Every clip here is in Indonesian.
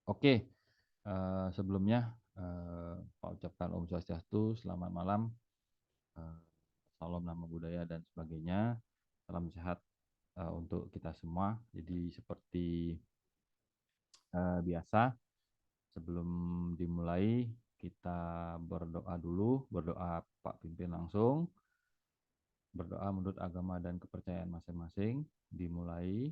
Oke, sebelumnya Pak ucapkan Om Swastiastu, selamat malam, eh, salam nama budaya dan sebagainya, salam sehat untuk kita semua. Jadi seperti biasa, sebelum dimulai kita berdoa dulu, berdoa Pak Pimpin langsung, berdoa menurut agama dan kepercayaan masing-masing, dimulai,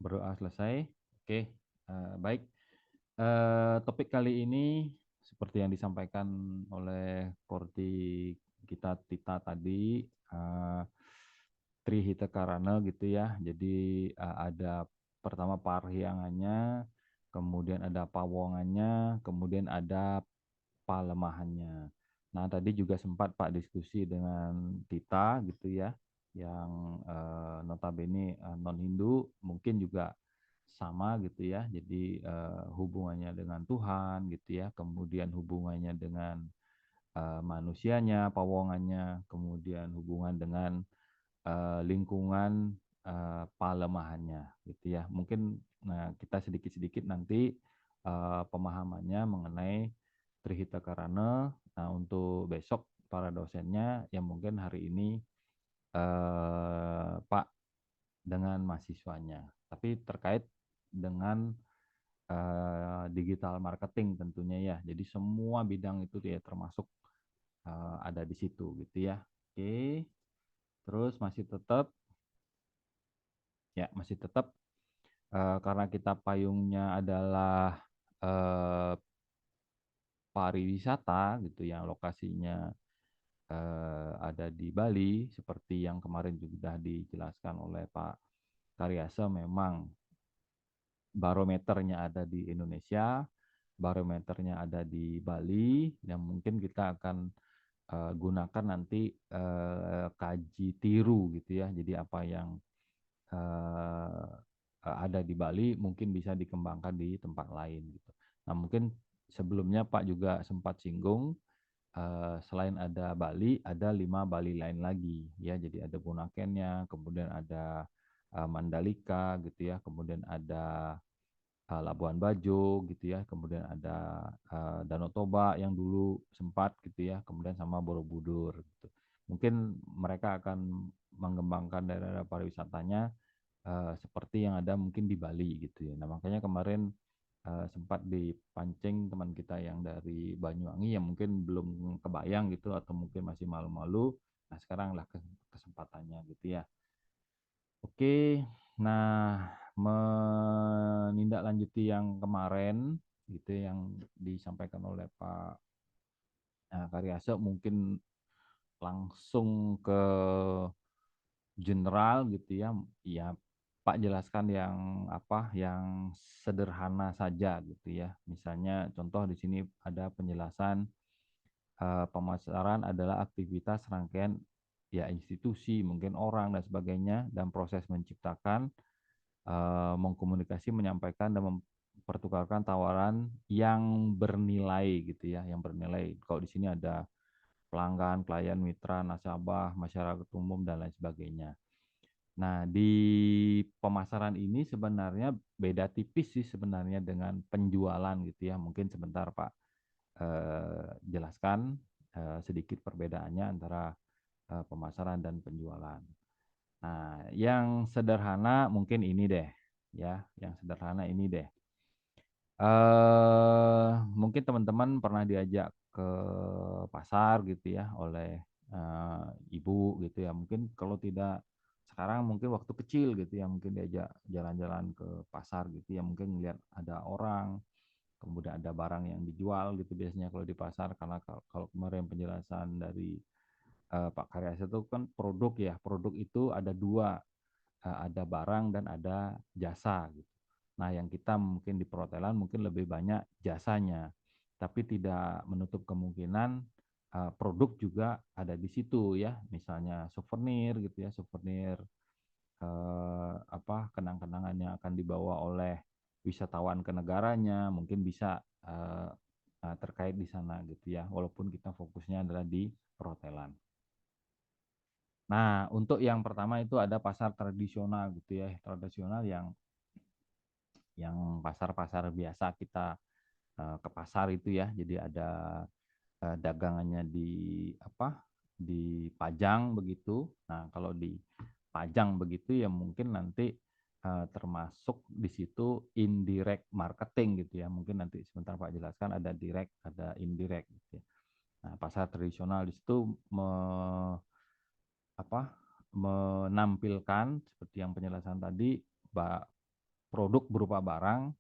berdoa selesai. Oke, baik. Topik kali ini seperti yang disampaikan oleh Korti kita Tita tadi, Trihita Karana gitu ya. Jadi ada pertama parhyangannya, kemudian ada pawongannya, kemudian ada palemahannya. Nah tadi juga sempat Pak diskusi dengan Tita gitu ya, yang notabene non Hindu, mungkin juga sama gitu ya. Jadi hubungannya dengan Tuhan gitu ya, kemudian hubungannya dengan manusianya, pawongannya, kemudian hubungan dengan lingkungan palemahannya gitu ya. Mungkin nah, kita sedikit-sedikit nanti pemahamannya mengenai Trihita Karana. Nah, untuk besok para dosennya yang mungkin hari ini Pak dengan mahasiswanya. Tapi terkait dengan digital marketing tentunya ya. Jadi semua bidang itu ya termasuk ada di situ gitu ya. Oke, terus masih tetap karena kita payungnya adalah eh, pariwisata gitu yang lokasinya ada di Bali seperti yang kemarin juga sudah dijelaskan oleh Pak Karyasa, memang barometernya ada di Indonesia, barometernya ada di Bali, yang mungkin kita akan gunakan nanti kaji tiru gitu ya. Jadi apa yang eh, ada di Bali mungkin bisa dikembangkan di tempat lain gitu. Nah mungkin sebelumnya Pak juga sempat singgung selain ada Bali, ada 5 Bali lain lagi ya. Jadi ada Bunakennya, kemudian ada Mandalika gitu ya, kemudian ada Labuan Bajo gitu ya, kemudian ada Danau Toba yang dulu sempat gitu ya, kemudian sama Borobudur gitu. Mungkin mereka akan mengembangkan daerah pariwisatanya seperti yang ada mungkin di Bali gitu ya. Nah makanya kemarin sempat dipancing teman kita yang dari Banyuwangi yang mungkin belum kebayang gitu atau mungkin masih malu-malu. Nah sekarang lah kesempatannya gitu ya. Oke, nah menindaklanjuti yang kemarin gitu yang disampaikan oleh Pak Karyasa, mungkin langsung ke general gitu ya. Ya Pak jelaskan yang apa yang sederhana saja gitu ya. Misalnya contoh di sini ada penjelasan pemasaran adalah aktivitas rangkaian ya institusi, mungkin orang dan sebagainya, dan proses menciptakan, mengkomunikasi, menyampaikan dan mempertukarkan tawaran yang bernilai gitu ya, yang bernilai. Kalau di sini ada pelanggan, klien, mitra, nasabah, masyarakat umum dan lain sebagainya. Nah, di pemasaran ini sebenarnya beda tipis sih sebenarnya dengan penjualan gitu ya. Mungkin sebentar Pak jelaskan sedikit perbedaannya antara pemasaran dan penjualan. Nah, yang sederhana mungkin ini deh, ya, yang sederhana ini deh. Mungkin teman-teman pernah diajak ke pasar gitu ya oleh ibu gitu ya. Mungkin kalau tidak sekarang mungkin waktu kecil gitu ya, mungkin diajak jalan-jalan ke pasar gitu ya, mungkin melihat ada orang, kemudian ada barang yang dijual gitu biasanya kalau di pasar. Karena kalau kemarin penjelasan dari Pak Karyasa itu kan produk ya, produk itu ada dua, ada barang dan ada jasa gitu. Nah, yang kita mungkin di perhotelan mungkin lebih banyak jasanya, tapi tidak menutup kemungkinan produk juga ada di situ ya, misalnya souvenir gitu ya, souvenir apa kenang-kenangan yang akan dibawa oleh wisatawan ke negaranya, mungkin bisa terkait di sana gitu ya, walaupun kita fokusnya adalah di perhotelan. Nah, untuk yang pertama itu ada pasar tradisional gitu ya, tradisional yang pasar-pasar biasa kita ke pasar itu ya. Jadi ada dagangannya di apa? Dipajang begitu. Nah, kalau dipajang begitu ya mungkin nanti termasuk di situ indirect marketing gitu ya. Mungkin nanti sebentar Pak jelaskan ada direct, ada indirect gitu ya. Nah, pasar tradisional di situ apa menampilkan seperti yang penjelasan tadi produk berupa barang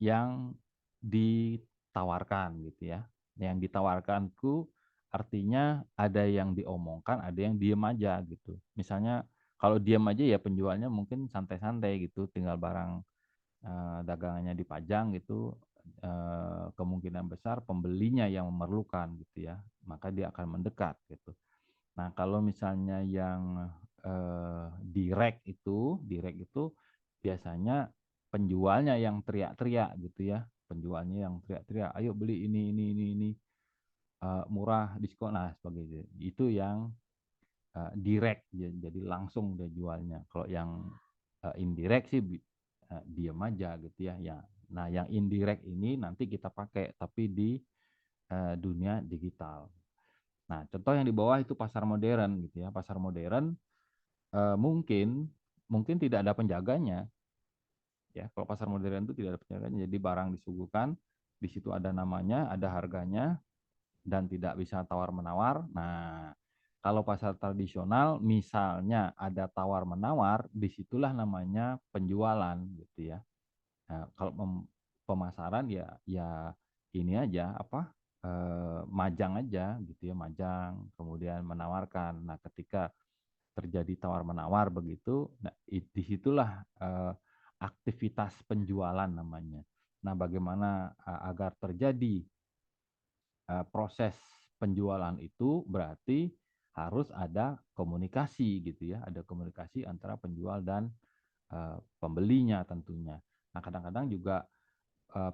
yang ditawarkan gitu ya. Yang ditawarkanku artinya ada yang diomongkan, ada yang diem aja gitu. Misalnya kalau diem aja ya penjualnya mungkin santai-santai gitu, tinggal barang dagangannya dipajang gitu, kemungkinan besar pembelinya yang memerlukan gitu ya, maka dia akan mendekat gitu. Nah, kalau misalnya yang direct itu biasanya penjualnya yang teriak-teriak gitu ya, penjualnya yang teriak-teriak, ayo beli ini, murah, diskon, nah sebagainya. Itu yang direct, jadi langsung dia jualnya. Kalau yang indirect sih diam aja gitu ya. Ya, nah yang indirect ini nanti kita pakai tapi di dunia digital. Nah, contoh yang di bawah itu pasar modern gitu ya. Pasar modern mungkin mungkin tidak ada penjaganya ya. Kalau pasar modern itu tidak ada penjaganya. Jadi barang disuguhkan, di situ ada namanya, ada harganya dan tidak bisa tawar-menawar. Nah, kalau pasar tradisional misalnya ada tawar-menawar, disitulah namanya penjualan gitu ya. Nah, kalau pemasaran ya ya ini aja apa majang aja gitu ya, majang kemudian menawarkan. Nah, ketika terjadi tawar-menawar begitu, nah disitulah aktivitas penjualan namanya. Nah, bagaimana agar terjadi proses penjualan itu berarti harus ada komunikasi gitu ya, ada komunikasi antara penjual dan pembelinya tentunya. Nah, kadang-kadang juga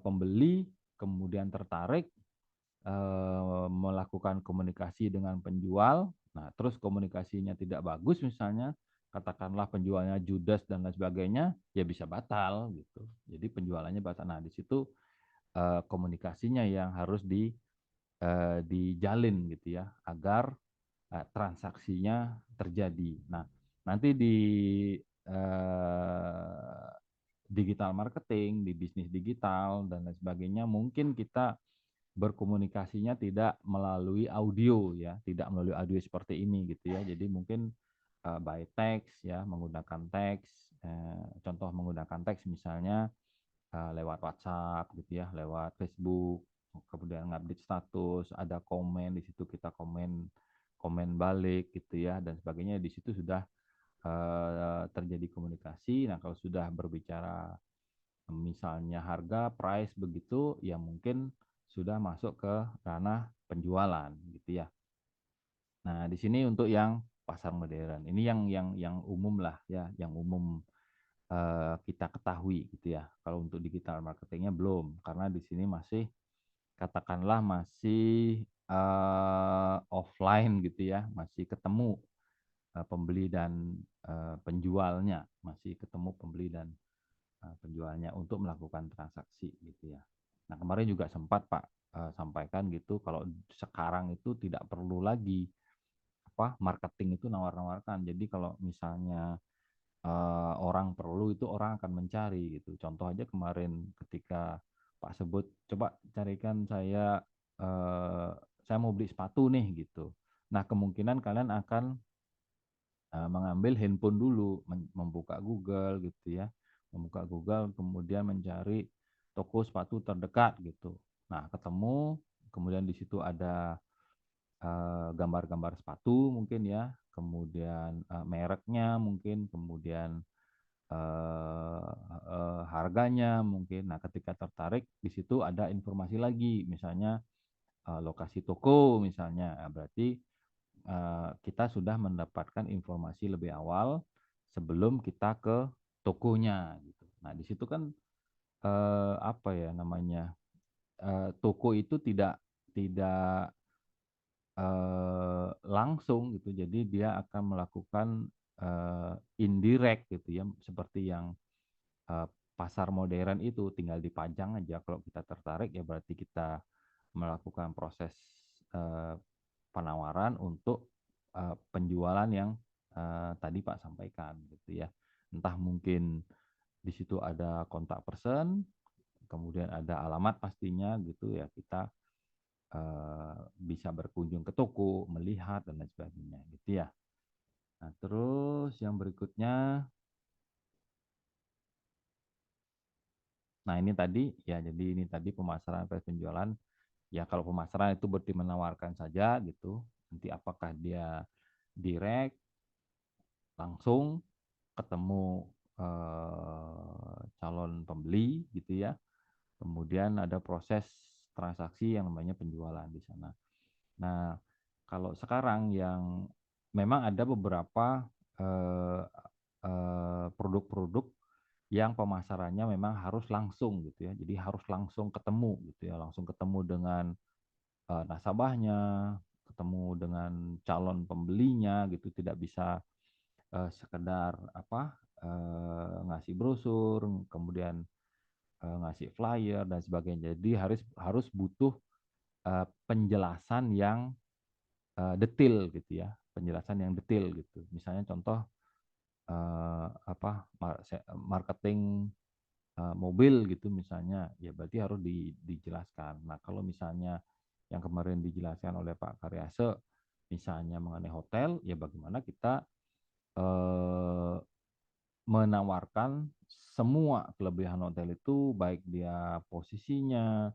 pembeli kemudian tertarik melakukan komunikasi dengan penjual. Nah, terus komunikasinya tidak bagus misalnya, katakanlah penjualnya judes dan lain sebagainya, ya bisa batal gitu. Jadi penjualannya batal. Nah, di situ komunikasinya yang harus dijalin gitu ya, agar transaksinya terjadi. Nah, nanti di eh, digital marketing, di bisnis digital dan lain sebagainya, mungkin kita berkomunikasinya tidak melalui audio ya, tidak melalui audio seperti ini gitu ya. Jadi mungkin by text ya, menggunakan teks, contoh menggunakan teks misalnya lewat WhatsApp gitu ya, lewat Facebook, kemudian ngupdate status, ada komen di situ kita komen komen balik gitu ya dan sebagainya di situ sudah terjadi komunikasi. Nah, kalau sudah berbicara misalnya harga, price begitu, ya mungkin sudah masuk ke ranah penjualan gitu ya. Nah, di sini untuk yang pasar modern. Ini yang umum lah ya, yang umum kita ketahui gitu ya. Kalau untuk digital marketingnya belum, karena di sini masih katakanlah masih offline gitu ya, masih ketemu pembeli dan penjualnya, masih ketemu pembeli dan penjualnya untuk melakukan transaksi gitu ya. Nah, kemarin juga sempat Pak sampaikan gitu kalau sekarang itu tidak perlu lagi apa marketing itu nawar-nawarkan. Jadi kalau misalnya orang perlu itu orang akan mencari gitu. Contoh aja kemarin ketika Pak sebut coba carikan saya mau beli sepatu nih gitu. Nah, kemungkinan kalian akan mengambil handphone dulu, membuka Google gitu ya, membuka Google kemudian mencari toko sepatu terdekat gitu. Nah, ketemu, kemudian di situ ada gambar-gambar sepatu mungkin ya, kemudian mereknya mungkin, kemudian harganya mungkin. Nah, ketika tertarik di situ ada informasi lagi, misalnya lokasi toko misalnya. Nah, berarti kita sudah mendapatkan informasi lebih awal sebelum kita ke tokonya gitu. Nah, di situ kan apa ya namanya? Toko itu tidak tidak langsung gitu. Jadi dia akan melakukan indirect gitu ya, seperti yang eh, pasar modern itu tinggal dipajang aja. Kalau kita tertarik ya berarti kita melakukan proses eh, penawaran untuk penjualan yang tadi Pak sampaikan gitu ya. Entah mungkin di situ ada kontak person, kemudian ada alamat pastinya gitu ya, kita bisa berkunjung ke toko, melihat dan lain sebagainya gitu ya. Nah, terus yang berikutnya, nah ini tadi ya, jadi ini tadi pemasaran versus penjualan. Ya kalau pemasaran itu berarti menawarkan saja gitu. Nanti apakah dia direct, langsung ketemu calon pembeli gitu ya. Kemudian ada proses transaksi yang namanya penjualan di sana. Nah, kalau sekarang yang memang ada beberapa eh, produk-produk yang pemasarannya memang harus langsung gitu ya. Jadi harus langsung ketemu gitu ya, langsung ketemu dengan nasabahnya, ketemu dengan calon pembelinya gitu, tidak bisa sekedar apa ngasih brosur, kemudian ngasih flyer dan sebagainya. Jadi harus harus butuh penjelasan yang detail gitu ya, penjelasan yang detail gitu. Misalnya contoh apa marketing mobil gitu misalnya, ya berarti harus dijelaskan. Nah kalau misalnya yang kemarin dijelaskan oleh Pak Karyase, misalnya mengenai hotel, ya bagaimana kita eh, menawarkan semua kelebihan hotel itu, baik dia posisinya,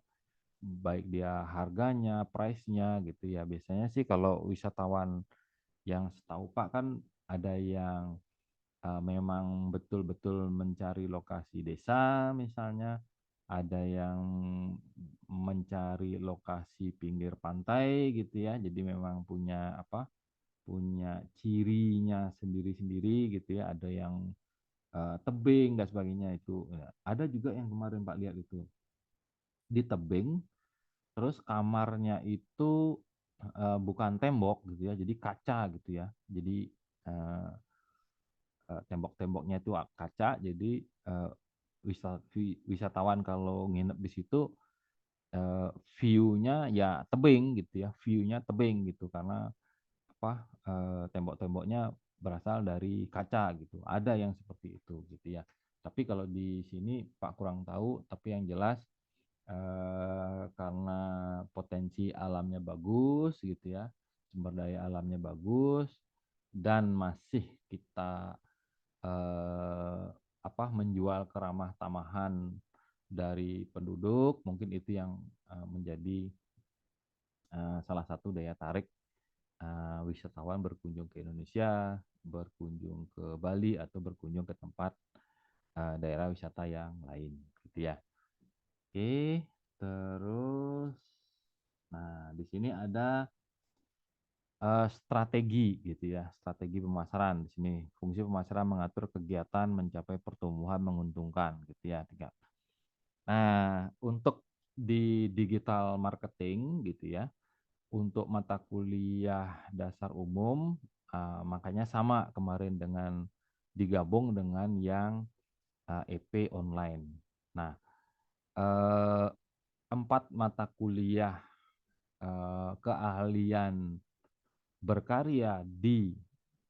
baik dia harganya, price-nya gitu ya. Biasanya sih kalau wisatawan yang setahu Pak kan ada yang memang betul-betul mencari lokasi desa misalnya, ada yang mencari lokasi pinggir pantai gitu ya. Jadi memang punya apa? Punya cirinya sendiri-sendiri gitu ya. Ada yang tebing dan sebagainya itu. Ya, ada juga yang kemarin Pak lihat itu di tebing, terus kamarnya itu bukan tembok gitu ya, jadi kaca gitu ya. Jadi eh, tembok-temboknya itu kaca, jadi eh, wisatawan kalau nginep di situ eh, view-nya ya tebing gitu ya, view-nya tebing gitu karena apa tembok-temboknya berasal dari kaca gitu. Ada yang seperti itu gitu ya. Tapi kalau di sini Pak kurang tahu, tapi yang jelas karena potensi alamnya bagus gitu ya, sumber daya alamnya bagus dan masih kita eh, apa menjual keramah tamahan dari penduduk, mungkin itu yang menjadi salah satu daya tarik wisatawan berkunjung ke Indonesia, berkunjung ke Bali atau berkunjung ke tempat daerah wisata yang lain, gitu ya. Oke, terus, nah di sini ada strategi gitu ya, strategi pemasaran di sini. Fungsi pemasaran mengatur kegiatan mencapai pertumbuhan menguntungkan, gitu ya. Tiga. Nah, untuk di digital marketing gitu ya, untuk mata kuliah dasar umum, makanya sama kemarin dengan digabung dengan yang EP online. Nah, eh, 4 mata kuliah keahlian berkarya di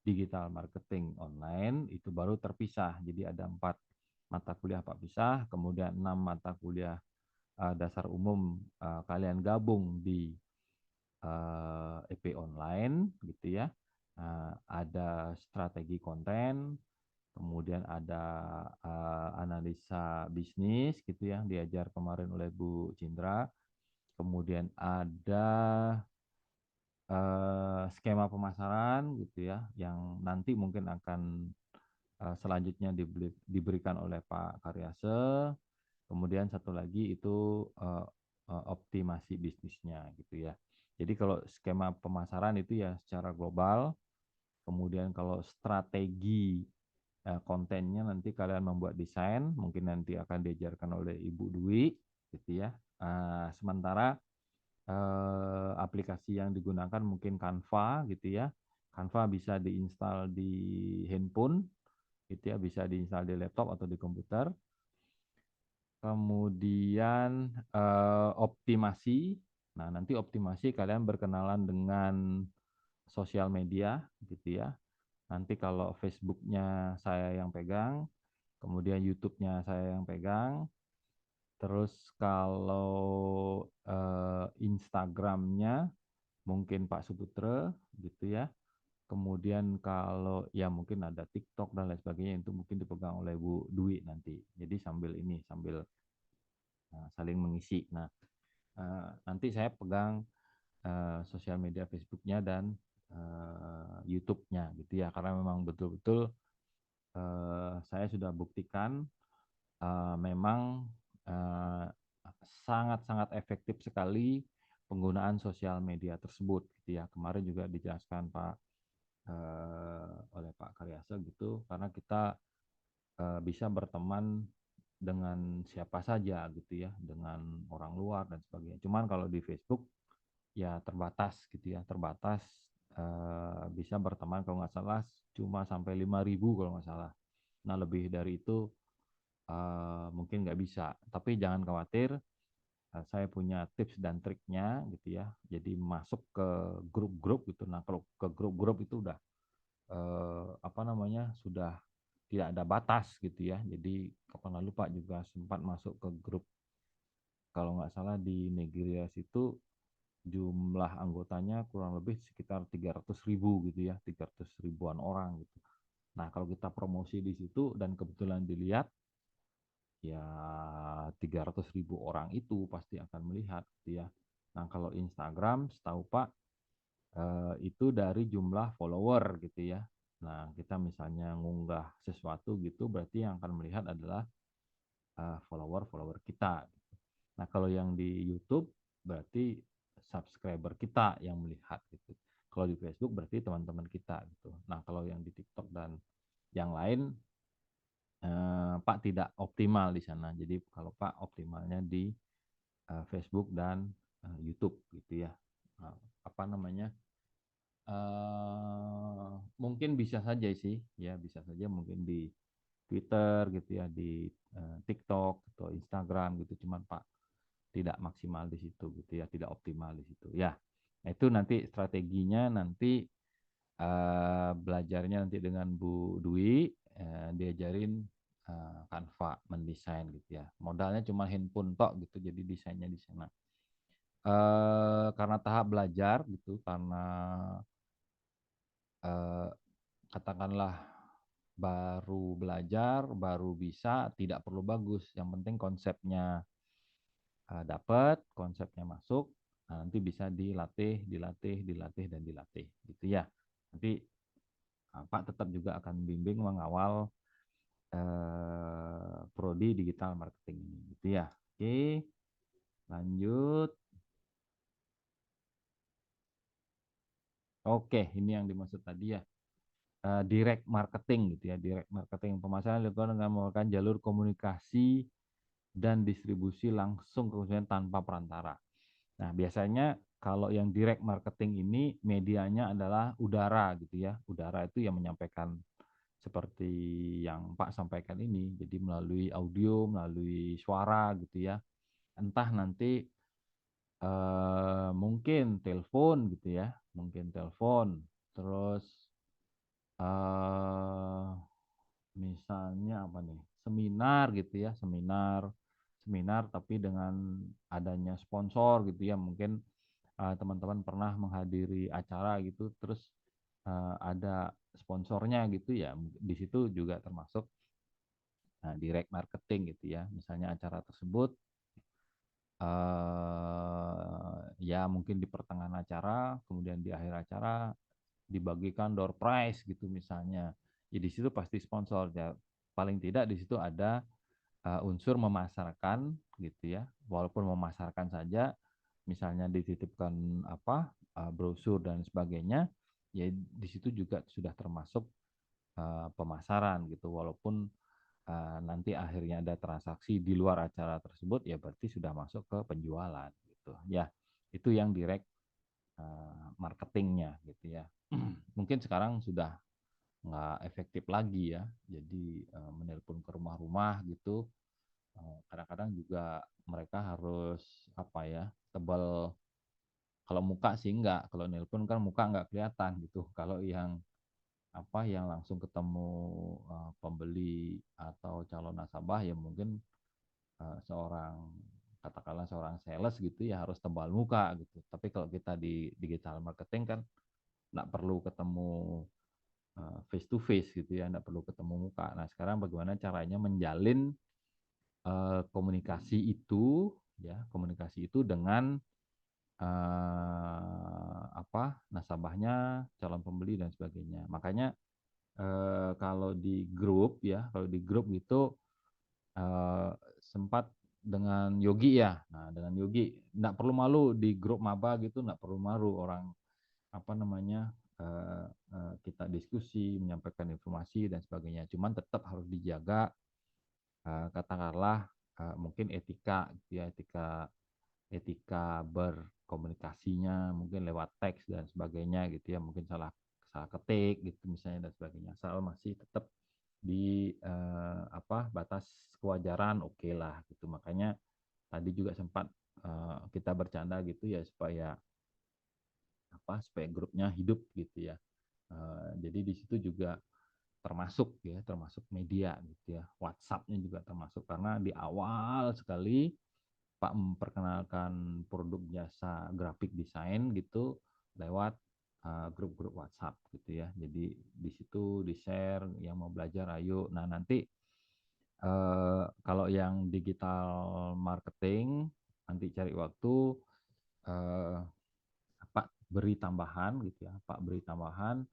digital marketing online itu baru terpisah. Jadi ada 4 mata kuliah Pak pisah, kemudian 6 mata kuliah dasar umum kalian gabung di EP online gitu ya. Ada strategi konten, kemudian ada analisa bisnis gitu ya, diajar kemarin oleh Bu Cindra. Kemudian ada skema pemasaran gitu ya, yang nanti mungkin akan selanjutnya diberikan oleh Pak Karyase. Kemudian satu lagi itu optimasi bisnisnya gitu ya. Jadi kalau skema pemasaran itu ya secara global, kemudian kalau strategi kontennya nanti kalian membuat desain, mungkin nanti akan diajarkan oleh Ibu Dwi gitu ya. Sementara aplikasi yang digunakan mungkin Canva gitu ya. Canva bisa diinstal di handphone gitu ya, bisa diinstal di laptop atau di komputer. Kemudian optimasi. Nah, nanti optimasi kalian berkenalan dengan sosial media gitu ya. Nanti kalau Facebooknya saya yang pegang, kemudian YouTube-nya saya yang pegang, terus kalau Instagramnya mungkin Pak Suputra gitu ya. Kemudian kalau ya mungkin ada TikTok dan lain sebagainya itu mungkin dipegang oleh Bu Dwi nanti. Jadi sambil saling mengisi. Nah, nanti saya pegang sosial media Facebooknya dan YouTube-nya gitu ya. Karena memang betul-betul saya sudah buktikan memang eh, sangat-sangat efektif sekali penggunaan sosial media tersebut gitu ya. Kemarin juga dijelaskan oleh Pak Karyasa gitu, karena kita bisa berteman dengan siapa saja gitu ya, dengan orang luar dan sebagainya. Cuman kalau di Facebook ya terbatas gitu ya, terbatas bisa berteman kalau nggak salah cuma sampai 5.000 kalau nggak salah. Nah lebih dari itu mungkin nggak bisa. Tapi jangan khawatir, saya punya tips dan triknya gitu ya. Jadi masuk ke grup-grup gitu. Nah kalau ke grup-grup itu udah apa namanya sudah tidak ada batas gitu ya. Jadi kapan lalu Pak juga sempat masuk ke grup kalau nggak salah di Nigeria situ jumlah anggotanya kurang lebih sekitar 300.000 gitu ya, 300 ribuan orang gitu. Nah kalau kita promosi di situ dan kebetulan dilihat ya 300.000 orang itu pasti akan melihat gitu ya. Nah kalau Instagram setahu Pak itu dari jumlah follower gitu ya. Nah kita misalnya ngunggah sesuatu gitu berarti yang akan melihat adalah follower-follower kita. Nah, kalau yang di YouTube berarti subscriber kita yang melihat gitu. Kalau di Facebook berarti teman-teman kita gitu. Nah, kalau yang di TikTok dan yang lain Pak tidak optimal di sana. Jadi kalau Pak optimalnya di Facebook dan YouTube gitu ya. Nah, apa namanya? Mungkin bisa saja sih, ya bisa saja mungkin di Twitter gitu ya, di TikTok atau Instagram gitu. Cuman Pak tidak maksimal di situ gitu ya, tidak optimal di situ. Ya, nah itu nanti strateginya nanti belajarnya nanti dengan Bu Dwi, diajarin Canva mendesain gitu ya. Modalnya cuma handphone tok gitu, jadi desainnya di sana. Karena tahap belajar gitu, karena eh, katakanlah baru belajar, baru bisa, tidak perlu bagus. Yang penting konsepnya dapat, konsepnya masuk, nah, nanti bisa dilatih, dilatih, dilatih, dan dilatih, gitu ya. Nanti Pak tetap juga akan bimbing mengawal prodi digital marketing ini, gitu ya. Oke, lanjut. Oke, ini yang dimaksud tadi ya. Direct marketing gitu ya, direct marketing pemasaran dilakukan dengan menggunakan jalur komunikasi dan distribusi langsung ke konsumen tanpa perantara. Nah, biasanya kalau yang direct marketing ini medianya adalah udara gitu ya. Udara itu yang menyampaikan seperti yang Pak sampaikan ini. Jadi melalui audio, melalui suara gitu ya. Entah nanti mungkin telepon gitu ya. Mungkin telepon. Terus eh misalnya apa nih? Seminar gitu ya, seminar seminar tapi dengan adanya sponsor gitu ya. Mungkin teman-teman pernah menghadiri acara gitu, terus ada sponsornya gitu ya, di situ juga termasuk direct marketing gitu ya. Misalnya acara tersebut ya mungkin di pertengahan acara, kemudian di akhir acara dibagikan door prize gitu misalnya. Jadi di situ pasti sponsor ya. Paling tidak di situ ada unsur memasarkan gitu ya. Walaupun memasarkan saja, misalnya dititipkan apa brosur dan sebagainya, ya di situ juga sudah termasuk pemasaran gitu. Walaupun nanti akhirnya ada transaksi di luar acara tersebut, ya berarti sudah masuk ke penjualan gitu. Ya, Itu yang direct marketingnya gitu ya. Mungkin sekarang sudah nggak efektif lagi ya. Jadi menelpon ke rumah-rumah gitu. Kadang-kadang juga mereka harus apa ya, tebal. Kalau muka sih enggak, kalau nelpon kan muka nggak kelihatan gitu. Kalau yang apa yang langsung ketemu pembeli atau calon nasabah ya mungkin seorang katakanlah seorang sales gitu ya harus tebal muka gitu. Tapi kalau kita di digital marketing kan nggak perlu ketemu face to face gitu ya, nggak perlu ketemu muka. Nah sekarang bagaimana caranya menjalin komunikasi itu ya, komunikasi itu dengan apa nasabahnya, calon pembeli dan sebagainya. Makanya kalau di grup ya, kalau di grup gitu eh, sempat dengan Yogi ya. Nah, dengan Yogi nggak perlu malu di grup maba gitu, nggak perlu malu orang apa namanya kita diskusi, menyampaikan informasi dan sebagainya. Cuman tetap harus dijaga katakanlah mungkin etika, gitu ya, etika berkomunikasinya mungkin lewat teks dan sebagainya gitu ya, mungkin salah salah ketik gitu misalnya dan sebagainya. Asal masih tetap di apa batas kewajaran oke lah gitu. Makanya tadi juga sempat kita bercanda gitu ya supaya apa supaya grupnya hidup gitu ya. Jadi di situ juga termasuk ya termasuk media gitu ya. WhatsApp-nya juga termasuk karena di awal sekali Pak memperkenalkan produk jasa grafik desain gitu lewat grup-grup WhatsApp gitu ya. Jadi di situ di-share yang mau belajar ayo. Nah, nanti kalau yang digital marketing nanti cari waktu eh, Pak beri tambahan gitu ya. Pak beri tambahan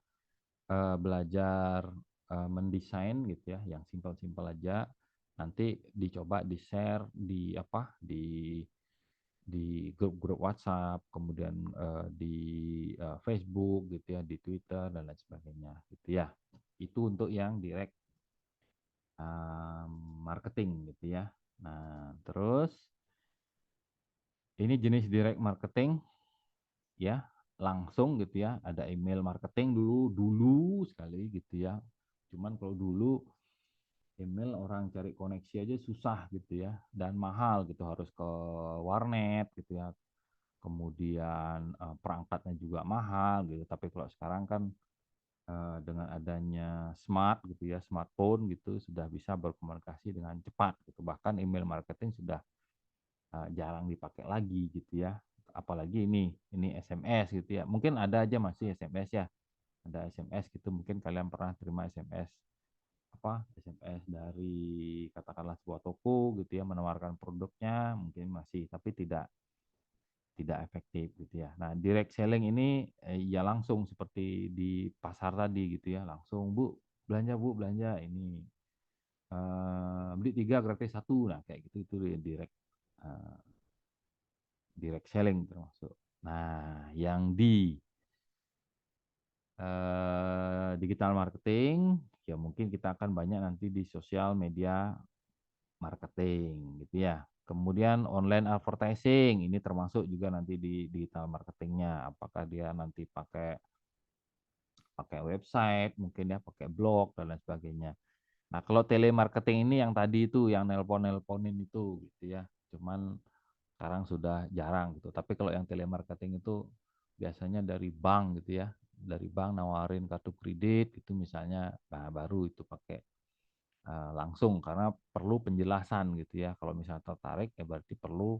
belajar mendesain gitu ya, yang simpel-simpel aja. Nanti dicoba di-share di apa di grup-grup WhatsApp, kemudian di Facebook gitu ya, di Twitter dan lain sebagainya gitu ya. Itu untuk yang direct uh, marketing gitu ya. Nah, terus ini jenis direct marketing ya, langsung gitu ya. Ada email marketing dulu dulu sekali gitu ya. Cuman kalau dulu email orang cari koneksi aja susah gitu ya dan mahal gitu harus ke warnet gitu ya kemudian perangkatnya juga mahal gitu. Tapi kalau sekarang kan dengan adanya smart gitu ya, smartphone gitu sudah bisa berkomunikasi dengan cepat gitu. Bahkan email marketing sudah jarang dipakai lagi gitu ya. Apalagi ini SMS gitu ya. Mungkin ada aja masih SMS ya. Ada SMS gitu mungkin kalian pernah terima SMS apa SMS dari katakanlah sebuah toko gitu ya menawarkan produknya mungkin masih tapi tidak efektif gitu ya. Nah, direct selling ini ya langsung seperti di pasar tadi gitu ya, langsung Bu belanja ini beli tiga gratis satu, nah kayak gitu itu eh, direct selling termasuk. Nah, yang di digital marketing ya mungkin kita akan banyak nanti di sosial media marketing gitu ya. Kemudian online advertising ini termasuk juga nanti di digital marketingnya. Apakah dia nanti pakai pakai website, mungkin ya pakai blog dan lain sebagainya. Nah, kalau telemarketing ini yang tadi itu yang nelpon-nelponin itu gitu ya. Cuman sekarang sudah jarang gitu. Tapi kalau yang telemarketing itu biasanya dari bank gitu ya. Dari bank nawarin kartu kredit itu misalnya nah baru itu pakai langsung karena perlu penjelasan gitu ya. Kalau misalnya tertarik ya berarti perlu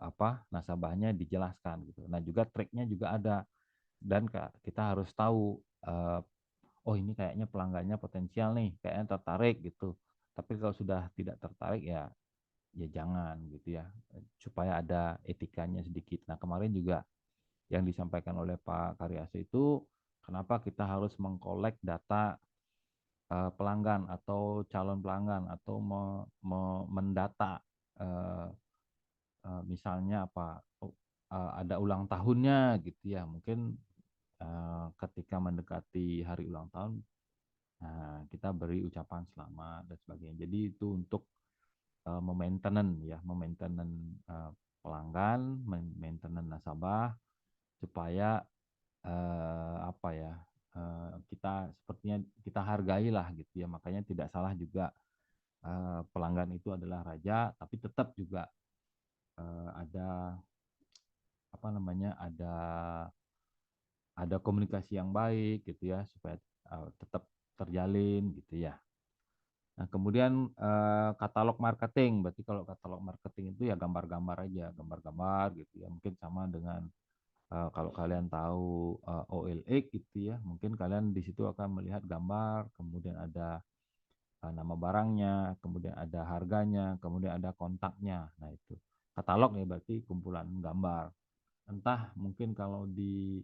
apa nasabahnya dijelaskan gitu. Nah, juga triknya juga ada dan kita harus tahu oh ini kayaknya pelanggannya potensial nih, kayaknya tertarik gitu. Tapi kalau sudah tidak tertarik ya jangan gitu ya, supaya ada etikanya sedikit. Nah kemarin juga yang disampaikan oleh Pak Karyasa itu, kenapa kita harus mengkolek data pelanggan atau calon pelanggan atau mendata eh, misalnya apa ada ulang tahunnya gitu ya, mungkin ketika mendekati hari ulang tahun nah, kita beri ucapan selamat dan sebagainya. Jadi itu untuk memainten ya, memainten pelanggan, maintenance nasabah, supaya apa ya, kita sepertinya kita hargailah gitu ya. Makanya tidak salah juga pelanggan itu adalah raja, tapi tetap juga ada apa namanya, ada komunikasi yang baik gitu ya, supaya tetap terjalin gitu ya. Nah, kemudian katalog marketing, berarti kalau katalog marketing itu ya gambar-gambar aja, gambar-gambar gitu ya. Mungkin sama dengan kalau kalian tahu OLX gitu ya, mungkin kalian di situ akan melihat gambar, kemudian ada nama barangnya, kemudian ada harganya, kemudian ada kontaknya. Nah, itu katalog ya, berarti kumpulan gambar. Entah mungkin kalau di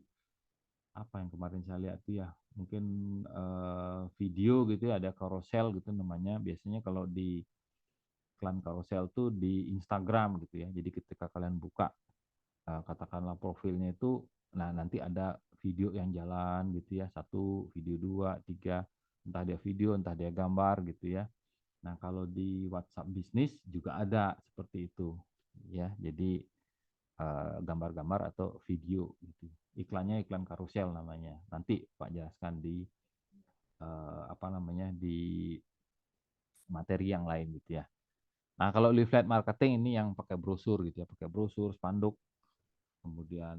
apa yang kemarin saya lihat tuh ya, mungkin video gitu ya, ada carousel gitu namanya. Biasanya kalau di iklan carousel tuh di Instagram gitu ya. Jadi ketika kalian buka katakanlah profilnya itu, nah nanti ada video yang jalan gitu ya, satu, video dua, tiga, entah dia video, entah dia gambar gitu ya. Nah kalau di WhatsApp bisnis juga ada seperti itu ya. Jadi gambar-gambar atau video gitu. Iklannya iklan karusel namanya. Nanti Pak jelaskan di apa namanya, di materi yang lain gitu ya. Nah kalau leaflet marketing ini yang pakai brosur gitu ya, pakai brosur, spanduk, kemudian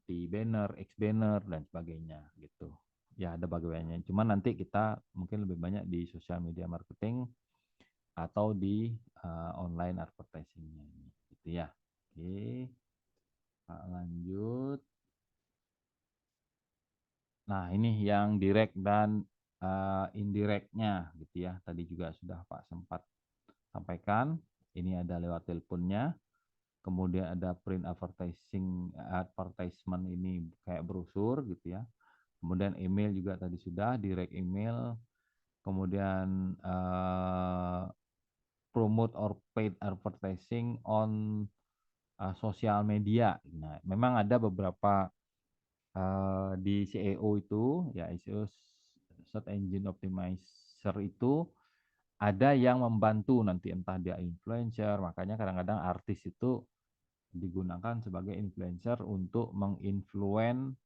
di banner, X banner dan sebagainya gitu. Ya ada bagiannya. Cuman nanti kita mungkin lebih banyak di sosial media marketing atau di online advertisingnya gitu ya. Oke, lanjut. Nah, ini yang direct dan indirectnya gitu ya. Tadi juga sudah Pak sempat sampaikan. Ini ada lewat teleponnya. Kemudian ada print advertisement ini kayak brosur gitu ya. Kemudian email juga tadi sudah, direct email. Kemudian promote or paid advertising on sosial media. Nah, memang ada beberapa di SEO itu, ya SEO Search Engine Optimizer itu ada yang membantu nanti, entah dia influencer, makanya kadang-kadang artis itu digunakan sebagai influencer untuk menginfluen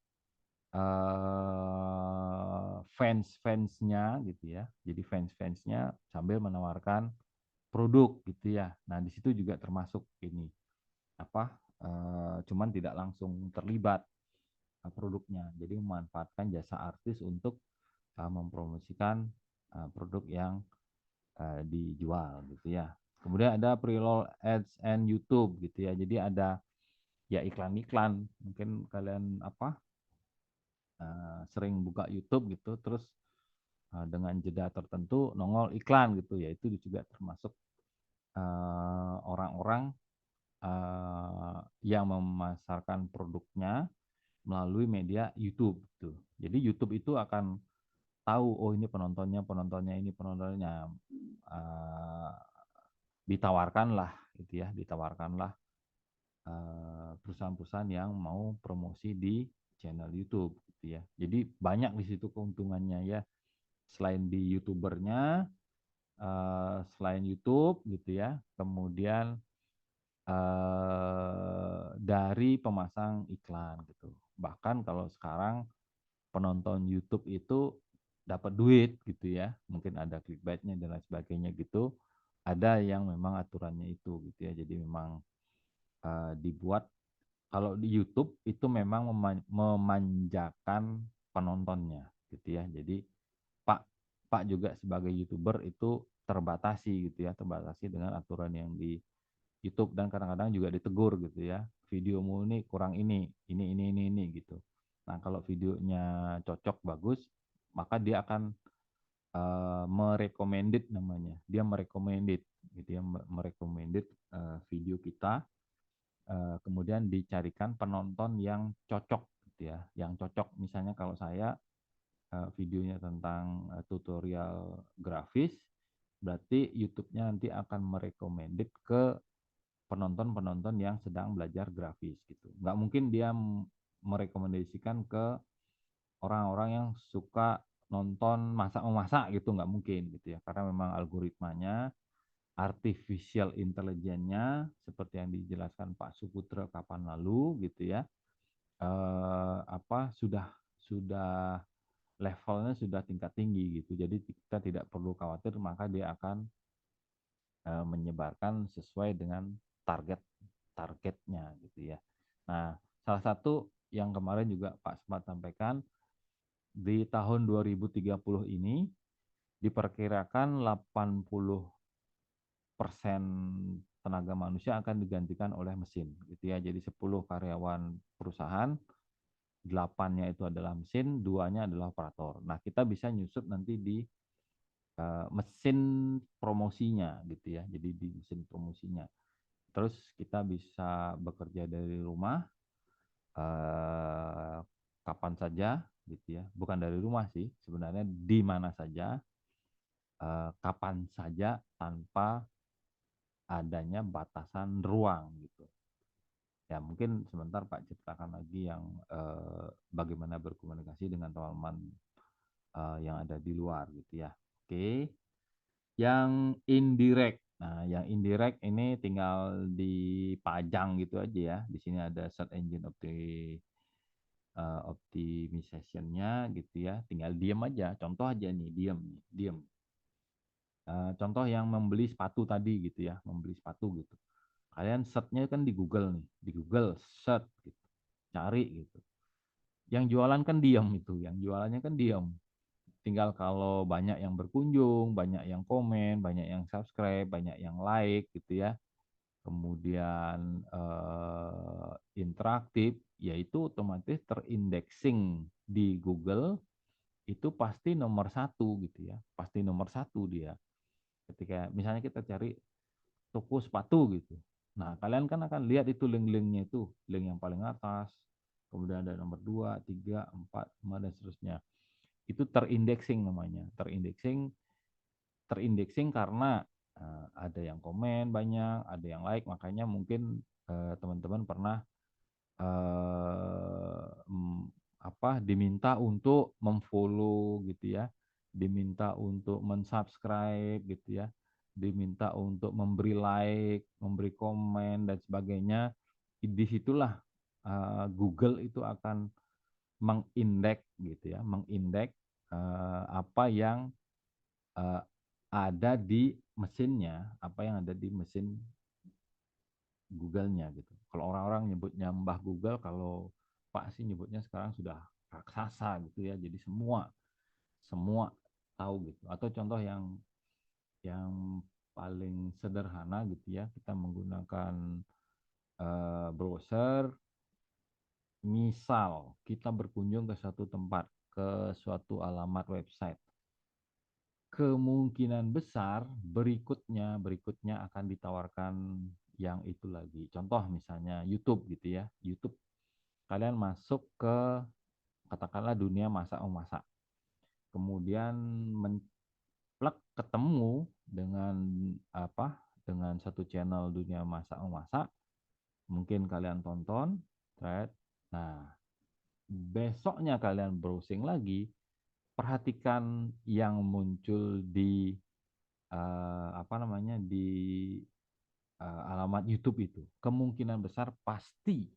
fans-fansnya gitu ya. Jadi fans-fansnya sambil menawarkan produk gitu ya. Nah di situ juga termasuk ini apa, cuman tidak langsung terlibat produknya. Jadi memanfaatkan jasa artis untuk mempromosikan produk yang dijual gitu ya. Kemudian ada preroll ads and YouTube gitu ya. Jadi ada ya iklan-iklan. Mungkin kalian apa sering buka YouTube gitu, terus dengan jeda tertentu nongol iklan gitu ya. Itu juga termasuk orang-orang yang memasarkan produknya melalui media YouTube gitu. Jadi YouTube itu akan tahu, oh ini penontonnya, ini penontonnya, uh, ditawarkanlah gitu ya, ditawarkanlah perusahaan-perusahaan yang mau promosi di channel YouTube gitu ya. Jadi banyak di situ keuntungannya ya, selain di YouTubernya, selain YouTube gitu ya, kemudian dari pemasang iklan gitu. Bahkan kalau sekarang penonton YouTube itu dapat duit gitu ya, mungkin ada clickbaitnya dan lain sebagainya gitu. Ada yang memang aturannya itu gitu ya, jadi memang dibuat kalau di YouTube itu memang memanjakan penontonnya gitu ya. Jadi Pak Pak juga sebagai YouTuber itu terbatasi gitu ya, terbatasi dengan aturan yang di YouTube, dan kadang-kadang juga ditegur gitu ya. Videomu ini kurang ini gitu. Nah, kalau videonya cocok bagus, maka dia akan merecommended namanya. Dia merecommended gitu ya, merecommended video kita, kemudian dicarikan penonton yang cocok gitu ya. Yang cocok misalnya kalau saya videonya tentang tutorial grafis, berarti YouTube-nya nanti akan merecommended ke penonton-penonton yang sedang belajar grafis gitu. Nggak mungkin dia merekomendasikan ke orang-orang yang suka nonton masak-memasak gitu, nggak mungkin gitu ya. Karena memang algoritmanya artificial intelligence-nya seperti yang dijelaskan Pak Suputra kapan lalu gitu ya. Sudah levelnya sudah tingkat tinggi gitu. Jadi kita tidak perlu khawatir, maka dia akan menyebarkan sesuai dengan targetnya gitu ya. Nah, salah satu yang kemarin juga Pak sempat sampaikan, di tahun 2030 ini diperkirakan 80% tenaga manusia akan digantikan oleh mesin gitu ya. Jadi 10 karyawan perusahaan, 8-nya itu adalah mesin, 2-nya adalah operator. Nah, kita bisa nyusup nanti di mesin promosinya gitu ya. Jadi di mesin promosinya. Terus kita bisa bekerja dari rumah eh, kapan saja gitu ya. Bukan dari rumah sih, sebenarnya di mana saja, kapan saja tanpa adanya batasan ruang gitu. Ya mungkin sebentar Pak ceritakan lagi yang bagaimana berkomunikasi dengan teman-teman yang ada di luar gitu ya. Oke. Yang indirect. Nah, yang indirect ini tinggal dipajang gitu aja ya. Di sini ada search engine optimization-nya gitu ya. Tinggal diem aja. Contoh aja nih, diem nih, diem. Contoh yang membeli sepatu tadi gitu ya, membeli sepatu gitu. Kalian search-nya kan di Google nih, di Google search gitu, cari gitu. Yang jualan kan diam itu, yang jualannya kan diam. Tinggal kalau banyak yang berkunjung, banyak yang komen, banyak yang subscribe, banyak yang like gitu ya. Kemudian interaktif, yaitu otomatis terindexing di Google itu pasti nomor satu gitu ya, pasti nomor satu dia. Ketika misalnya kita cari toko sepatu gitu, nah kalian kan akan lihat itu link-linknya itu, link yang paling atas, kemudian ada nomor 2, 3, 4, 5 dan seterusnya. Itu terindexing namanya, terindexing karena ada yang komen banyak, ada yang like, makanya mungkin teman-teman pernah eh, diminta untuk memfollow gitu ya, diminta untuk mensubscribe gitu ya, diminta untuk memberi like, memberi komen dan sebagainya. Disitulah Google itu akan mengindeks gitu ya, mengindeks apa yang eh, ada di mesinnya, apa yang ada di mesin Google-nya gitu. Kalau orang-orang nyebutnya Mbah Google, kalau Pak sih nyebutnya sekarang sudah raksasa gitu ya. Jadi semua semua tahu gitu. Atau contoh yang paling sederhana gitu ya, kita menggunakan browser. Misal kita berkunjung ke suatu tempat, ke suatu alamat website, kemungkinan besar berikutnya akan ditawarkan yang itu lagi. Contoh misalnya YouTube gitu ya. YouTube, kalian masuk ke katakanlah dunia masak-memasak. Kemudian menplek ketemu dengan apa? Dengan satu channel dunia masak-memasak. Mungkin kalian tonton, right? Nah, besoknya kalian browsing lagi, perhatikan yang muncul di di alamat YouTube itu. Kemungkinan besar pasti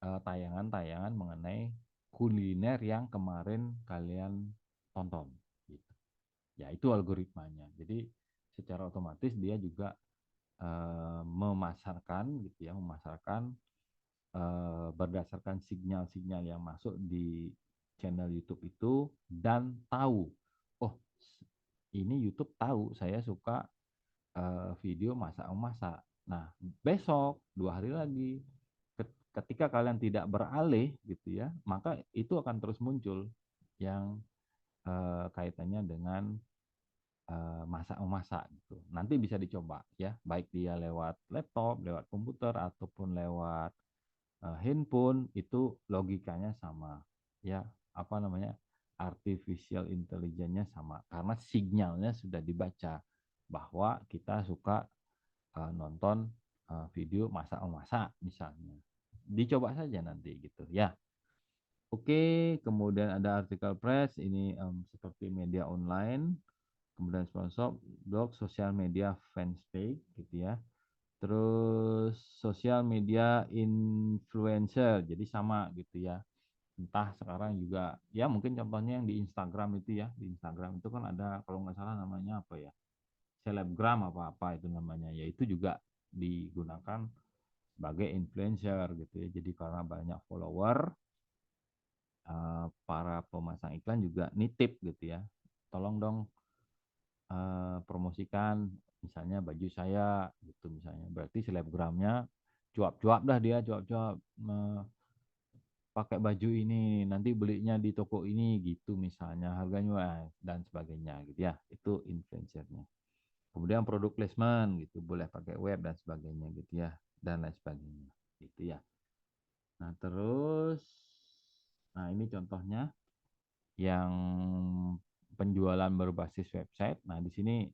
tayangan-tayangan mengenai kuliner yang kemarin kalian tonton. Gitu. Ya itu algoritmanya. Jadi secara otomatis dia juga memasarkan gitu ya, memasarkan berdasarkan sinyal-sinyal yang masuk di channel YouTube itu dan tahu, oh ini YouTube tahu saya suka video masak-masak. Nah, besok 2 hari lagi ketika kalian tidak beralih gitu ya, maka itu akan terus muncul yang kaitannya dengan masak-masak gitu. Nanti bisa dicoba ya, baik dia lewat laptop, lewat komputer ataupun lewat handphone, itu logikanya sama ya, artificial intelligence-nya sama karena sinyalnya sudah dibaca bahwa kita suka nonton video masak-masak misalnya. Dicoba saja nanti gitu ya. Oke, kemudian ada artikel press ini seperti media online. kemudian sponsor blog, sosial media fanpage gitu ya. Terus sosial media influencer, jadi sama gitu ya. Entah sekarang juga, ya mungkin contohnya yang di Instagram itu ya. Di Instagram itu kan ada kalau nggak salah namanya apa ya, selebgram apa-apa itu namanya. Ya itu juga digunakan sebagai influencer gitu ya. Jadi karena banyak follower, para pemasang iklan juga nitip gitu ya. Tolong dong promosikan misalnya baju saya gitu misalnya. Berarti selebgramnya cuap-cuap dah dia cuap-cuap pakai baju ini nanti belinya di toko ini gitu misalnya harganya dan sebagainya gitu ya. Itu influencernya. Kemudian produk placement gitu boleh pakai web dan sebagainya gitu ya dan lain sebagainya gitu ya. Nah, terus nah ini contohnya yang penjualan berbasis website. Nah, di sini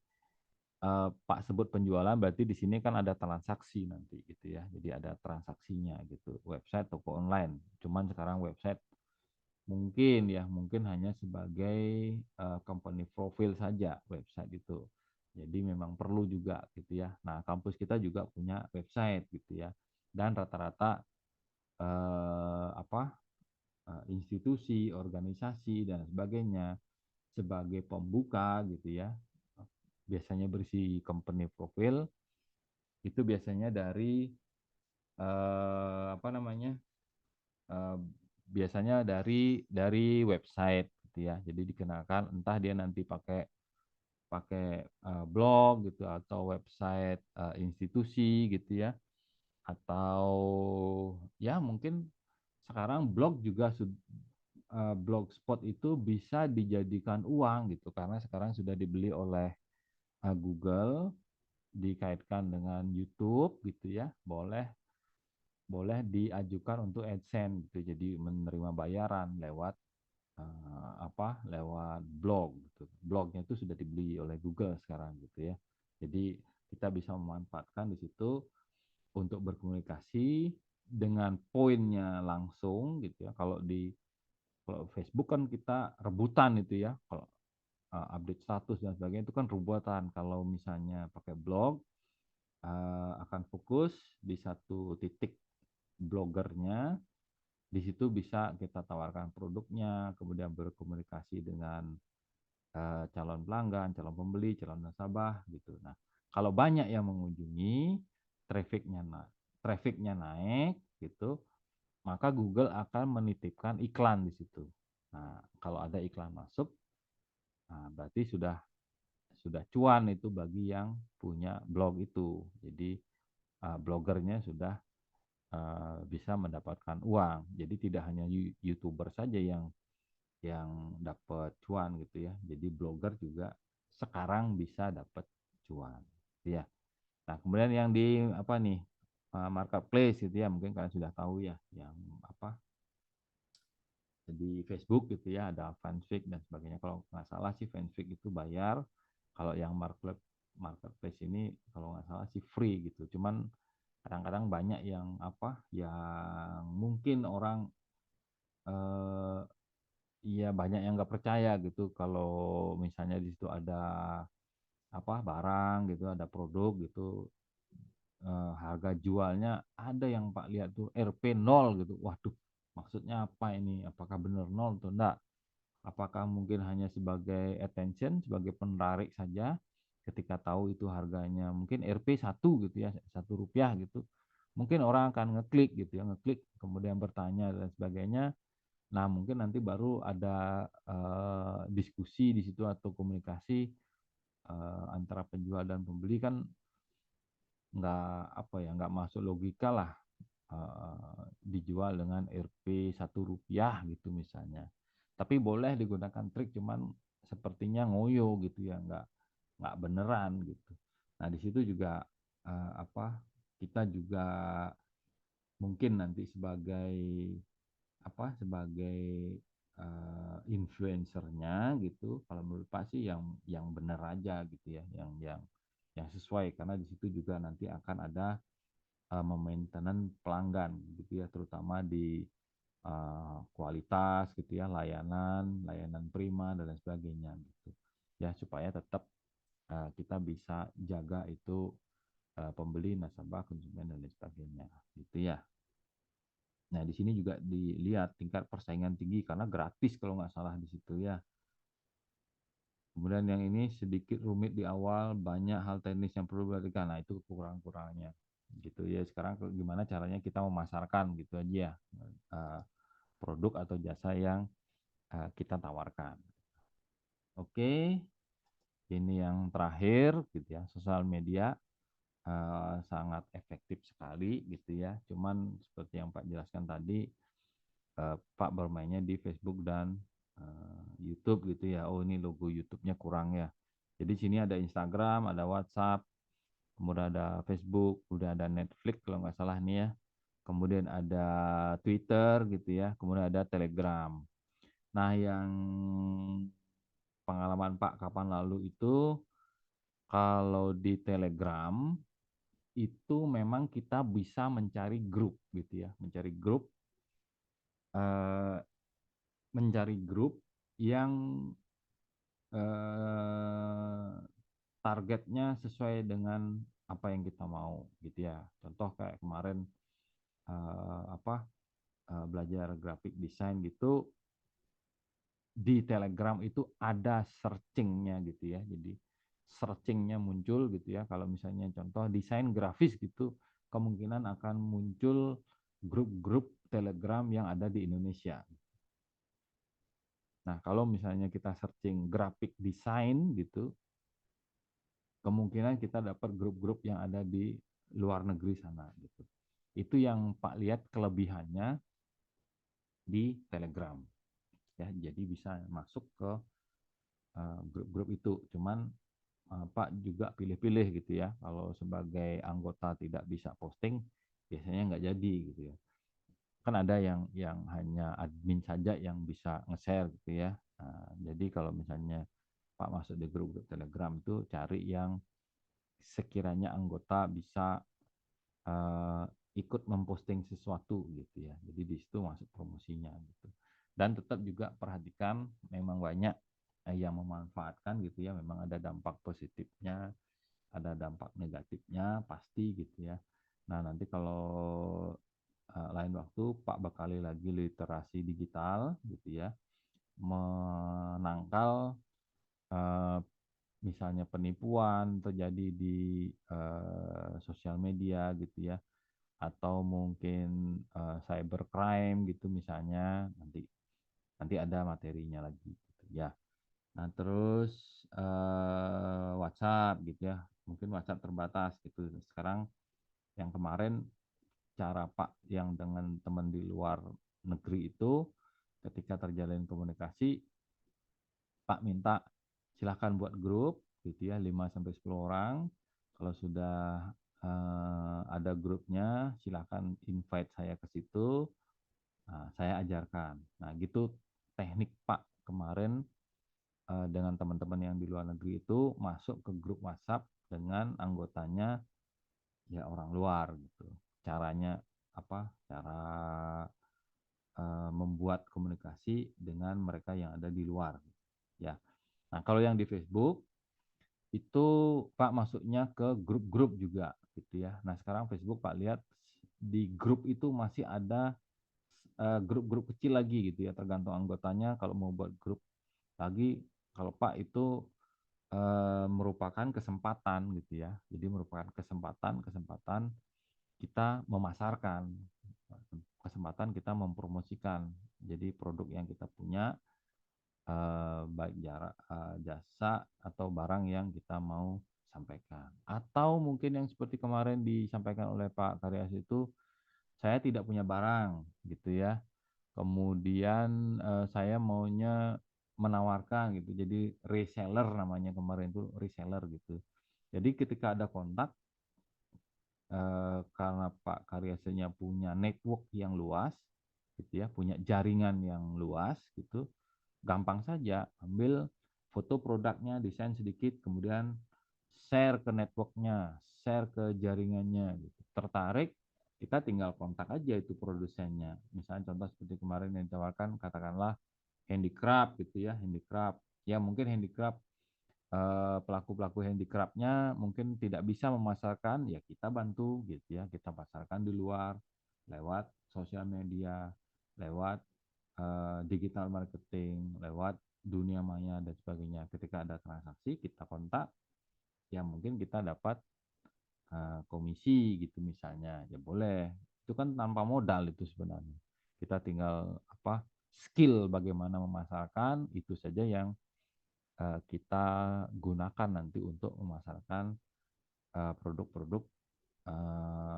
Pak sebut penjualan berarti di sini kan ada transaksi nanti gitu ya. Jadi ada transaksinya gitu. Website toko online. Cuman sekarang website mungkin ya mungkin hanya sebagai company profile saja website itu. Jadi memang perlu juga gitu ya. Nah, kampus kita juga punya website gitu ya. Dan rata-rata apa institusi, organisasi dan sebagainya sebagai pembuka gitu ya. Biasanya berisi company profile itu biasanya dari apa namanya? eh, biasanya dari website gitu ya. Jadi dikenakan entah dia nanti pakai pakai blog gitu atau website institusi gitu ya atau ya mungkin sekarang blog juga blogspot itu bisa dijadikan uang gitu karena sekarang sudah dibeli oleh Google dikaitkan dengan YouTube gitu ya boleh boleh diajukan untuk AdSense gitu jadi menerima bayaran lewat lewat blog gitu. Blognya itu sudah dibeli oleh Google sekarang gitu ya jadi kita bisa memanfaatkan di situ untuk berkomunikasi dengan poinnya langsung gitu ya kalau Facebook kan kita rebutan itu ya kalau update status dan sebagainya itu kan rebutan kalau misalnya pakai blog akan fokus di satu titik blogernya. Di situ bisa kita tawarkan produknya, kemudian berkomunikasi dengan calon pelanggan, calon pembeli, calon nasabah gitu. Nah, kalau banyak yang mengunjungi, trafficnya naik, trafficnya naik gitu, maka Google akan menitipkan iklan di situ. Nah, kalau ada iklan masuk, nah berarti sudah cuan itu bagi yang punya blog itu. Jadi blogernya sudah bisa mendapatkan uang. Jadi tidak hanya YouTuber saja yang dapat cuan gitu ya. Jadi blogger juga sekarang bisa dapat cuan. Ya. Nah, kemudian yang di apa nih? Marketplace gitu ya, mungkin kalian sudah tahu ya, yang apa? Di Facebook gitu ya, ada fanfic dan sebagainya. Kalau nggak salah sih fanfic itu bayar. Kalau yang marketplace ini kalau nggak salah sih free gitu. Cuman kadang-kadang banyak yang apa yang mungkin orang eh, iya banyak yang nggak percaya gitu kalau misalnya di situ ada apa barang gitu ada produk gitu harga jualnya ada yang Pak lihat tuh RP 0 gitu waduh maksudnya apa ini apakah benar nol atau enggak apakah mungkin hanya sebagai attention sebagai penarik saja ketika tahu itu harganya mungkin RP 1 gitu ya 1 rupiah gitu mungkin orang akan ngeklik gitu ya ngeklik kemudian bertanya dan sebagainya. Nah, mungkin nanti baru ada diskusi di situ atau komunikasi antara penjual dan pembeli kan nggak apa ya nggak masuk logika lah dijual dengan Rp 1 rupiah gitu misalnya. Tapi boleh digunakan trik cuman sepertinya ngoyo gitu ya nggak beneran gitu. Nah di situ juga apa kita juga mungkin nanti sebagai apa sebagai influencernya gitu kalau menurut Pak sih yang benar aja gitu ya yang sesuai karena di situ juga nanti akan ada maintenance pelanggan gitu ya terutama di kualitas gitu ya layanan layanan prima dan lain sebagainya gitu ya supaya tetap kita bisa jaga itu pembeli, nasabah, konsumen dan lain sebagainya gitu ya. Nah, di sini juga dilihat tingkat persaingan tinggi karena gratis kalau nggak salah di situ ya. Kemudian yang ini sedikit rumit di awal, banyak hal teknis yang perlu diperhatikan. Nah, itu kurang-kurangnya. Gitu ya. Sekarang gimana caranya kita memasarkan gitu aja ya. Eh, Produk atau jasa yang kita tawarkan. Oke, ini yang terakhir gitu ya. Sosial media sangat efektif sekali gitu ya. Cuman seperti yang Pak jelaskan tadi, Pak bermainnya di Facebook dan YouTube gitu ya. Oh, ini logo YouTube-nya kurang ya. Jadi sini ada Instagram, ada WhatsApp, kemudian ada Facebook, udah ada Netflix kalau nggak salah nih ya. Kemudian ada Twitter gitu ya. Kemudian ada Telegram. Nah, yang pengalaman Pak kapan lalu itu kalau di Telegram itu memang kita bisa mencari grup gitu ya, eh, mencari grup yang eh, targetnya sesuai dengan apa yang kita mau gitu ya. Contoh kayak kemarin belajar graphic design gitu di Telegram itu ada searchingnya gitu ya. Jadi searchingnya muncul gitu ya. Kalau misalnya contoh desain grafis gitu, kemungkinan akan muncul grup-grup Telegram yang ada di Indonesia. Nah, kalau misalnya kita searching graphic design gitu, kemungkinan kita dapat grup-grup yang ada di luar negeri sana gitu. Itu yang Pak lihat kelebihannya di Telegram ya. Jadi bisa masuk ke grup-grup itu. Cuman Pak juga pilih-pilih gitu ya. Kalau sebagai anggota tidak bisa posting, biasanya nggak jadi gitu ya. Kan ada yang hanya admin saja yang bisa nge-share gitu ya. Nah, jadi kalau misalnya Pak masuk di grup-grup Telegram itu cari yang sekiranya anggota bisa uh, ikut memposting sesuatu gitu ya. Jadi di situ masuk promosinya gitu. Dan tetap juga perhatikan memang banyak yang memanfaatkan gitu ya. Memang ada dampak positifnya, ada dampak negatifnya pasti gitu ya. Nah, nanti kalau lain waktu Pak bakali lagi literasi digital gitu ya, menangkal uh, misalnya penipuan terjadi di sosial media gitu ya, atau mungkin cybercrime gitu misalnya, nanti nanti ada materinya lagi gitu ya. Nah, terus WhatsApp gitu ya, mungkin WhatsApp terbatas gitu. Sekarang yang kemarin cara Pak yang dengan teman di luar negeri itu ketika terjalin komunikasi, Pak minta silahkan buat grup gitu ya, 5 sampai 10 orang. Kalau sudah ada grupnya, silahkan invite saya ke situ. Nah, saya ajarkan. Nah, gitu teknik Pak kemarin dengan teman-teman yang di luar negeri itu masuk ke grup WhatsApp dengan anggotanya ya orang luar gitu. Caranya apa? Cara membuat komunikasi dengan mereka yang ada di luar ya. Nah, kalau yang di Facebook itu Pak masuknya ke grup-grup juga gitu ya. Nah, sekarang Facebook Pak lihat di grup itu masih ada grup-grup kecil lagi gitu ya, tergantung anggotanya kalau mau buat grup lagi. Kalau Pak itu merupakan kesempatan gitu ya. Jadi merupakan kesempatan kita memasarkan, kesempatan kita mempromosikan. Jadi produk yang kita punya, baik jasa atau barang yang kita mau sampaikan. Atau mungkin yang seperti kemarin disampaikan oleh Pak Karyas itu, saya tidak punya barang gitu ya. Kemudian saya maunya menawarkan gitu. Jadi reseller namanya kemarin itu reseller gitu. Jadi ketika ada kontak, karena Pak Karyasenya punya network yang luas gitu ya, punya jaringan yang luas gitu, gampang saja ambil foto produknya, desain sedikit, kemudian share ke networknya, share ke jaringannya gitu. Tertarik, kita tinggal kontak aja itu produsennya. Misalnya contoh seperti kemarin yang ditawarkan, katakanlah handicraft gitu ya, handicraft. Ya mungkin handicraft pelaku-pelaku handicraftnya mungkin tidak bisa memasarkan, ya kita bantu gitu ya, kita pasarkan di luar lewat sosial media, lewat digital marketing, lewat dunia maya dan sebagainya. Ketika ada transaksi kita kontak, ya mungkin kita dapat komisi gitu misalnya, ya boleh. Itu kan tanpa modal itu sebenarnya. Kita tinggal skill bagaimana memasarkan itu saja yang kita gunakan nanti untuk memasarkan produk-produk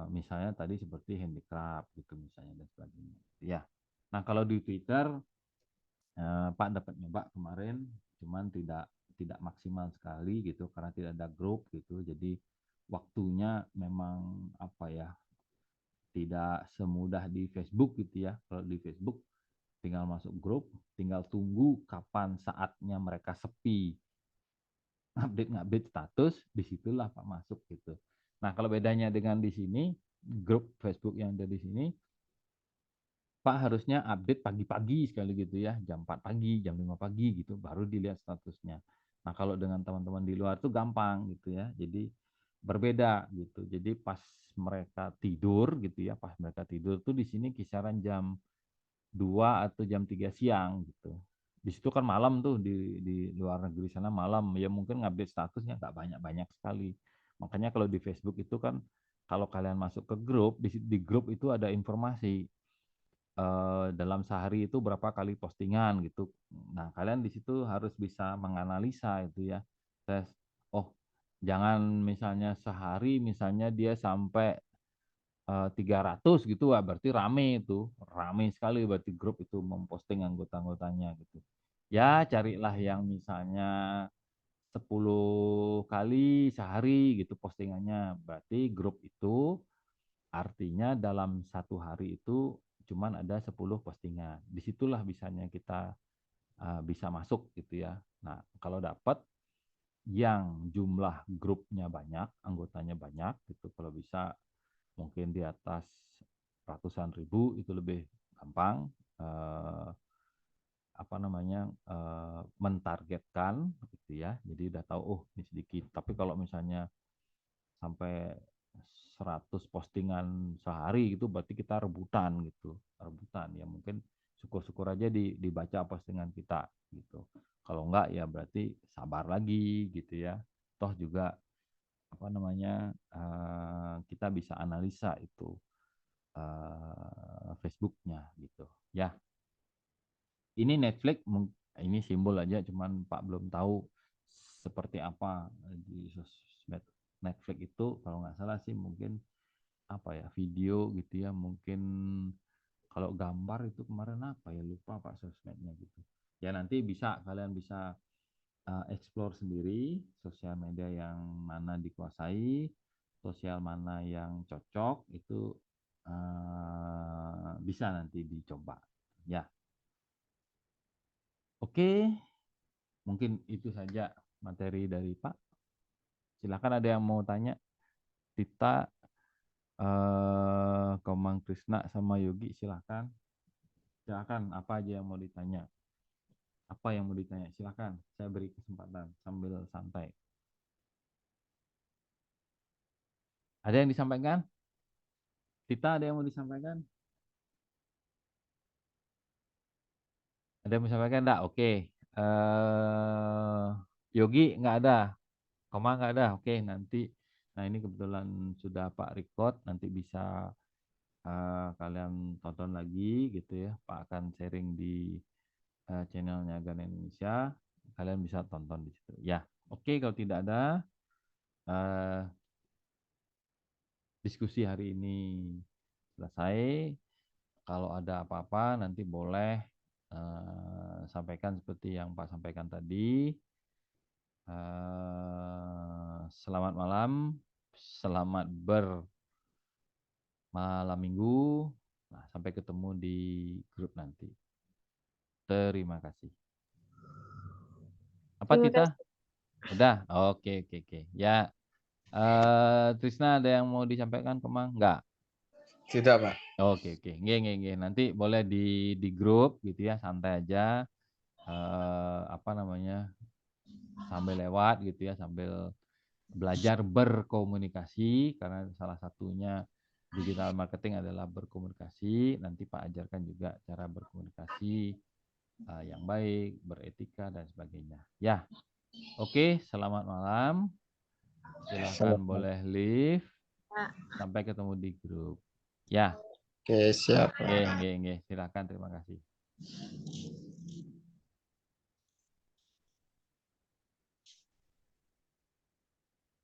misalnya tadi seperti handicraft gitu misalnya dan sebagainya. Ya. Nah, kalau di Twitter Pak dapat nyoba kemarin, cuman tidak maksimal sekali gitu karena tidak ada grup gitu. Jadi waktunya memang tidak semudah di Facebook gitu ya. Kalau di Facebook tinggal masuk grup, tinggal tunggu kapan saatnya mereka sepi update status, disitulah Pak masuk gitu. Nah, kalau bedanya dengan di sini, grup Facebook yang ada di sini, Pak harusnya update pagi-pagi sekali gitu ya, jam 4 pagi, jam 5 pagi gitu, baru dilihat statusnya. Nah, kalau dengan teman-teman di luar tuh gampang gitu ya, jadi berbeda gitu. Jadi pas mereka tidur gitu ya, pas mereka tidur tuh di sini kisaran jam 2 atau jam 3 siang gitu. Di situ kan malam tuh di luar negeri sana malam, ya mungkin ngupdate statusnya nggak banyak-banyak sekali. Makanya kalau di Facebook itu kan kalau kalian masuk ke grup, di grup itu ada informasi dalam sehari itu berapa kali postingan gitu. Nah, kalian di situ harus bisa menganalisa itu ya. Tes, oh, jangan misalnya sehari misalnya dia sampai 300 gitu, berarti rame itu. Rame sekali berarti grup itu memposting anggota-anggotanya gitu. Ya, carilah yang misalnya 10 kali sehari gitu postingannya. Berarti grup itu artinya dalam satu hari itu cuman ada 10 postingan. Disitulah bisanya kita bisa masuk gitu ya. Nah, kalau dapat yang jumlah grupnya banyak, anggotanya banyak gitu, kalau bisa mungkin di atas ratusan ribu itu lebih gampang mentargetkan gitu ya. Jadi udah tahu oh ini sedikit. Tapi kalau misalnya sampai 100 postingan sehari gitu berarti kita rebutan gitu. Rebutan ya mungkin syukur-syukur aja dibaca postingan kita gitu. Kalau enggak ya berarti sabar lagi gitu ya. Toh juga kita bisa analisa itu Facebooknya gitu ya. Ini Netflix ini simbol aja cuman Pak belum tahu seperti apa di sosmed Netflix itu. Kalau nggak salah sih mungkin video gitu ya, mungkin kalau gambar itu kemarin lupa Pak sosmednya gitu ya. Nanti kalian bisa explore sendiri sosial media yang mana dikuasai, sosial mana yang cocok itu bisa nanti dicoba ya. Oke, mungkin itu saja materi dari Pak. Silakan ada yang mau tanya. Tita, Komang Krisna sama Yogi silakan. Silakan apa aja yang mau ditanya. Apa yang mau ditanya? Silakan. Saya beri kesempatan sambil santai. Ada yang disampaikan? Tita ada yang mau disampaikan? Ada yang mau disampaikan enggak? Oke. Yogi nggak ada. Komang nggak ada. Oke, nanti. Nah ini kebetulan sudah Pak record. Nanti bisa kalian tonton lagi gitu ya. Pak akan sharing di channelnya Gana Indonesia. Kalian bisa tonton di situ. Ya, oke. Kalau tidak ada diskusi hari ini selesai. Kalau ada apa-apa nanti boleh sampaikan seperti yang Pak sampaikan tadi. Selamat malam, selamat bermalam minggu. Nah, sampai ketemu di grup nanti. Terima kasih. Apa Terima Tita? kasih. Udah? Oke. Ya, Trisna ada yang mau disampaikan Kemang? Enggak? Tidak, Pak. Oke. Nggih. Nanti boleh di grup gitu ya, santai aja. sambil lewat gitu ya, sambil belajar berkomunikasi, karena salah satunya digital marketing adalah berkomunikasi. Nanti Pak ajarkan juga cara berkomunikasi yang baik, beretika dan sebagainya. Ya, oke, selamat malam. Silahkan boleh leave. Sampai ketemu di grup. Ya. Oke, siap. Nggih, nggih, nggih. Silakan, terima kasih.